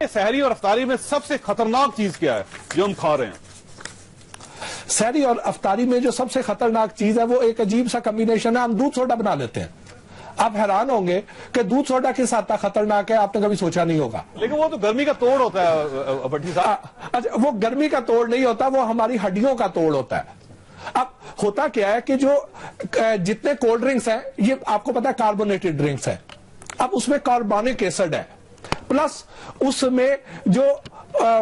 सहरी और अफ्तारी में सबसे खतरनाक चीज क्या है जो हम खा रहे हैं? सहरी और अफ्तारी में जो सबसे खतरनाक चीज है वो एक अजीब सा कॉम्बिनेशन है, हम दूध सोडा बना लेते हैं। आप हैरान होंगे कि दूध सोडा किस हद तक खतरनाक है, आपने कभी सोचा नहीं होगा। लेकिन वो तो गर्मी का तोड़ होता है भट्टी साहब। अच्छा, वो गर्मी का तोड़ नहीं होता, वो हमारी हड्डियों का तोड़ होता है। अब होता क्या है कि जो जितने कोल्ड ड्रिंक्स हैं ये आपको पता है कार्बोनेटेड ड्रिंक्स है। अब उसमें कार्बोनिक एसिड है प्लस उसमें जो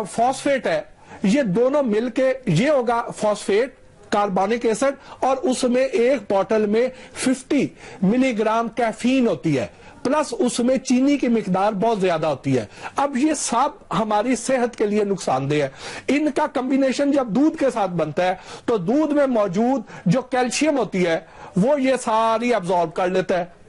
फॉस्फेट है, ये दोनों मिलके ये होगा फॉस्फेट कार्बोनिक एसिड, और उसमें एक बोतल में 50 मिलीग्राम कैफीन होती है, प्लस उसमें चीनी की मिकदार बहुत ज्यादा होती है। अब ये सब हमारी सेहत के लिए नुकसानदेह है। इनका कॉम्बिनेशन जब दूध के साथ बनता है तो दूध में मौजूद जो कैल्शियम होती है वो ये सारी अब्जॉर्ब कर लेता है।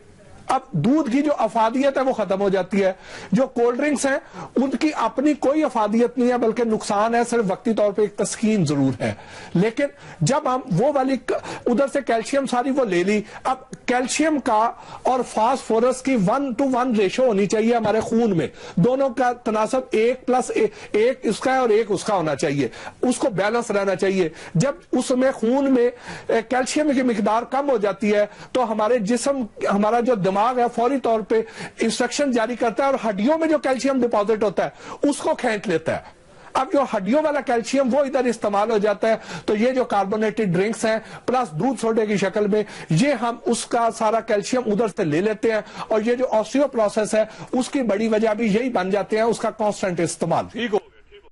अब दूध की जो अफादियत है वो खत्म हो जाती है। जो कोल्ड ड्रिंक्स हैं उनकी अपनी कोई अफादियत नहीं है, बल्कि नुकसान है, सिर्फ वक्ती तौर पे एक तस्कीन जरूर है। लेकिन जब हम वो वाली उधर से कैल्शियम सारी वो ले ली, अब कैल्शियम का और फास्फोरस की 1:1 रेशो होनी चाहिए हमारे खून में। दोनों का तनासब 1+1 इसका है और 1 उसका होना चाहिए, उसको बैलेंस रहना चाहिए। जब उसमें खून में कैल्शियम की मिकदार कम हो जाती है तो हमारे जिस्म, हमारा जो दिमाग है फौरी तौर पे इंस्ट्रक्शन जारी करता है और हड्डियों में जो कैल्शियम डिपॉजिट होता है उसको खींच लेता है। अब जो हड्डियों वाला कैल्शियम वो इधर इस्तेमाल हो जाता है, तो ये जो कार्बोनेटेड ड्रिंक्स हैं प्लस दूध सोडे की शक्ल में ये हम उसका सारा कैल्शियम उधर से ले लेते हैं, और ये जो ऑस्टियो प्रोसेस है उसकी बड़ी वजह भी यही बन जाते हैं उसका कांस्टेंट इस्तेमाल। ठीक हो।